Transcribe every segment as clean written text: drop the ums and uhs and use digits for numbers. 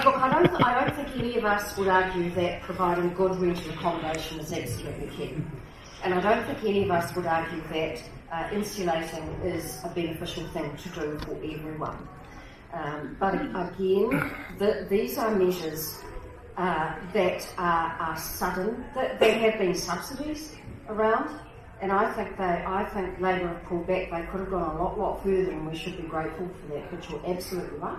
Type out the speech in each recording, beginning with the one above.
Look, I don't think any of us would argue that providing good rental accommodation is absolutely key. And I don't think any of us would argue that insulating is a beneficial thing to do for everyone. But again, these are measures that are sudden. There have been subsidies around, and I think Labor have pulled back. They could have gone a lot further, and we should be grateful for that. But you're absolutely right.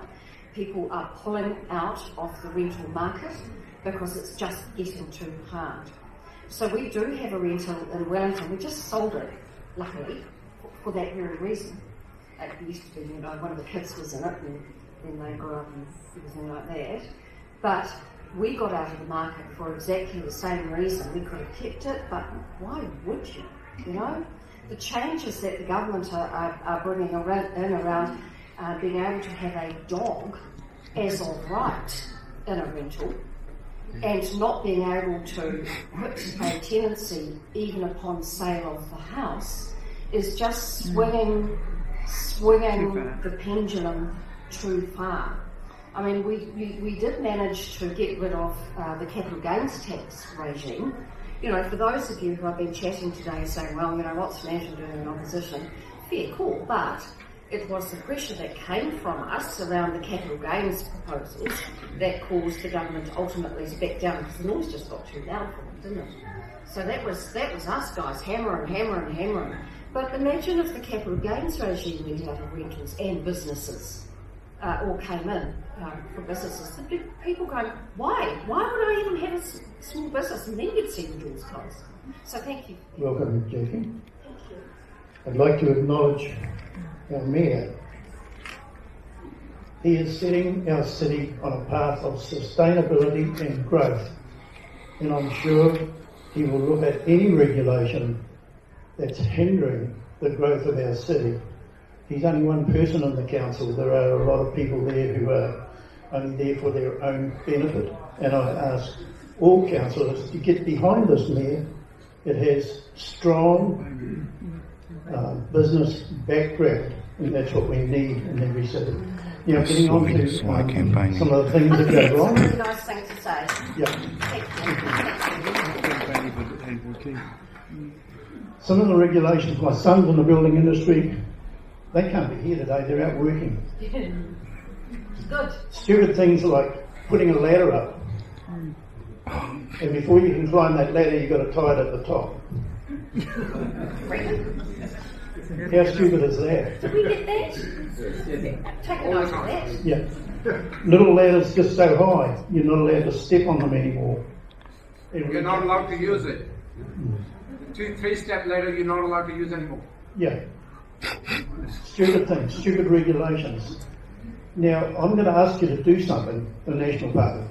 People are pulling out of the rental market because it's just getting too hard. So we do have a rental in Wellington. We just sold it, luckily, for that very reason. It used to be, one of the kids was in it, and then they grew up and everything like that. But we got out of the market for exactly the same reason. We could have kept it, but why would you? The changes that the government are bringing in around being able to have a dog as of right in a rental, and not being able to put a tenancy even upon sale of the house is just swinging the pendulum too far. I mean, we did manage to get rid of the capital gains tax regime. For those of you who have been chatting today saying, well, what's National doing in opposition? Fair call, but it was the pressure that came from us around the capital gains proposals that caused the government ultimately to back down, because the noise just got too loud for them, didn't it? So that was us guys hammering. But imagine if the capital gains regime went out of rentals and businesses all came in for businesses. The people going, why? Why would I even have a small business? And then you'd see the doors close. So thank you. Welcome, Jackie. Thank you. I'd like to acknowledge our Mayor. He is setting our city on a path of sustainability and growth, and I'm sure he will look at any regulation that's hindering the growth of our city. He's only one person on the council. There are a lot of people there who are only there for their own benefit, and I ask all councillors to get behind this Mayor. It has strong business background, and that's what we need in every city. Getting on to some of the things that go wrong. That's a really nice thing to say. Yeah. Some of the regulations, my son's in the building industry, they can't be here today, they're out working. Good. Stupid things like putting a ladder up. And before you can climb that ladder, you've got to tie it at the top. How stupid is that? Did we get that? Take a note of that. Yeah. Little ladders just so high, you're not allowed to step on them anymore. You're not allowed to use it. 2-3-step ladder, you're not allowed to use anymore. Yeah. Stupid things, stupid regulations. Now, I'm going to ask you to do something, the National Party.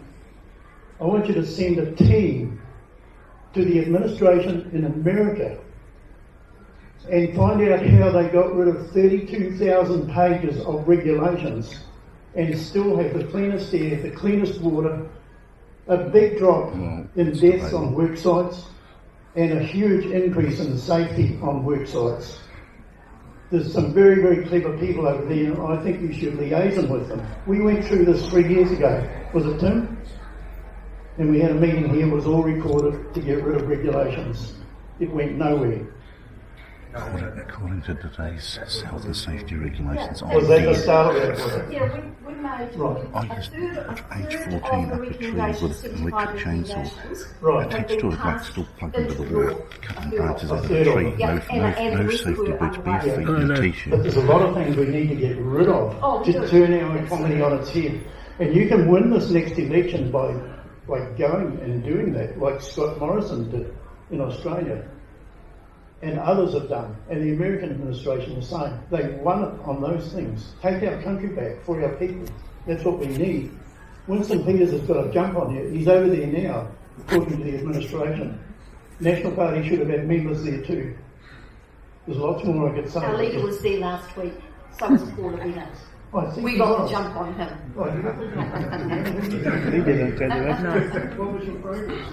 I want you to send a team to the administration in America and find out how they got rid of 32,000 pages of regulations and still have the cleanest air, the cleanest water, a big drop in deaths on work sites, and a huge increase in safety on work sites. There's some very, very clever people over there, and I think you should liaison with them. We went through this 3 years ago. Was it Tim? And we had a meeting here, it was all recorded to get rid of regulations. It went nowhere. According to today's health and safety regulations, was that the start of that? Yeah, we made I used at age 14 up a tree with an electric chainsaw attached to a black still plugged into the wall, cutting branches out of the tree. No safety boots, bare feet and a t-shirt. But there's a lot of things we need to get rid of to turn our economy on its head. And you can win this next election by going and doing that, like Scott Morrison did in Australia. And others have done, and the American administration the same. They won it on those things. Take our country back for our people. That's what we need. Winston Peters has got a jump on here. He's over there now, talking to the administration. National Party should have had members there too. There's lots more I could say. Our leader was there last week. So was Paul Winners. We got the jump on him. He didn't tell you that. What was your progress?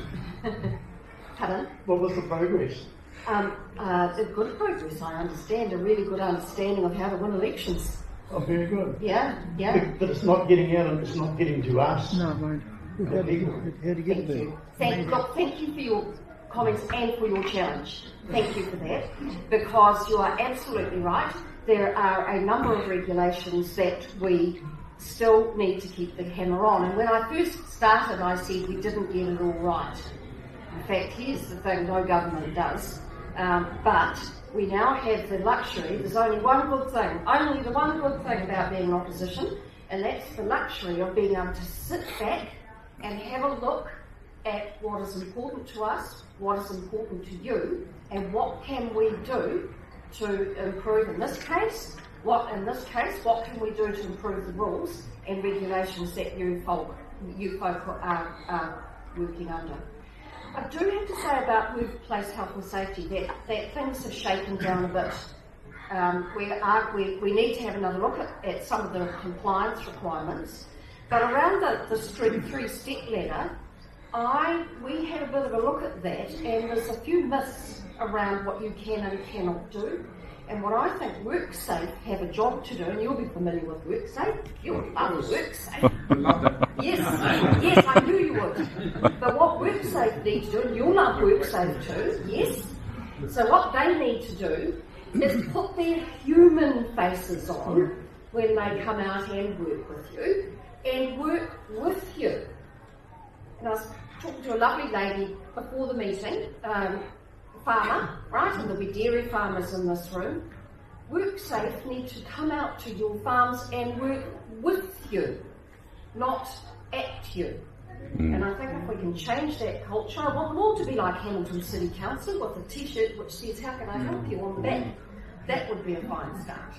Pardon? What was the progress? A good progress, I understand, a really good understanding of how to win elections. Oh, very good. Yeah. But it's not getting out and it's not getting to us. No, it won't. How do you get there? Thank you for your comments and for your challenge. Thank you for that, because you are absolutely right. There are a number of regulations that we still need to keep the hammer on. And when I first started, I said we didn't get it all right. In fact, here's the thing, no government does. But we now have the luxury, there's only one good thing, only the one good thing about being in opposition, and that's the luxury of being able to sit back and have a look at what is important to us, what is important to you, and what can we do to improve in this case. What can we do to improve the rules and regulations that you folk are working under? I do have to say about workplace health and safety that things have shaken down a bit. We need to have another look at some of the compliance requirements. But around the three-step ladder, we had a bit of a look at that, and there's a few myths around what you can and cannot do. And what I think WorkSafe have a job to do, and you'll be familiar with WorkSafe. You'll love WorkSafe. I love that. Yes, I knew you would. But what WorkSafe need to do, and you'll love WorkSafe too, yes. So what they need to do is put their human faces on when they come out and work with you, and work with you. And I was talking to a lovely lady before the meeting, farmer, right, and there'll be dairy farmers in this room. WorkSafe need to come out to your farms and work with you, not at you. And I think if we can change that culture, I want them all to be like Hamilton City Council with a t-shirt which says, "How can I help you?" on the back. That would be a fine start.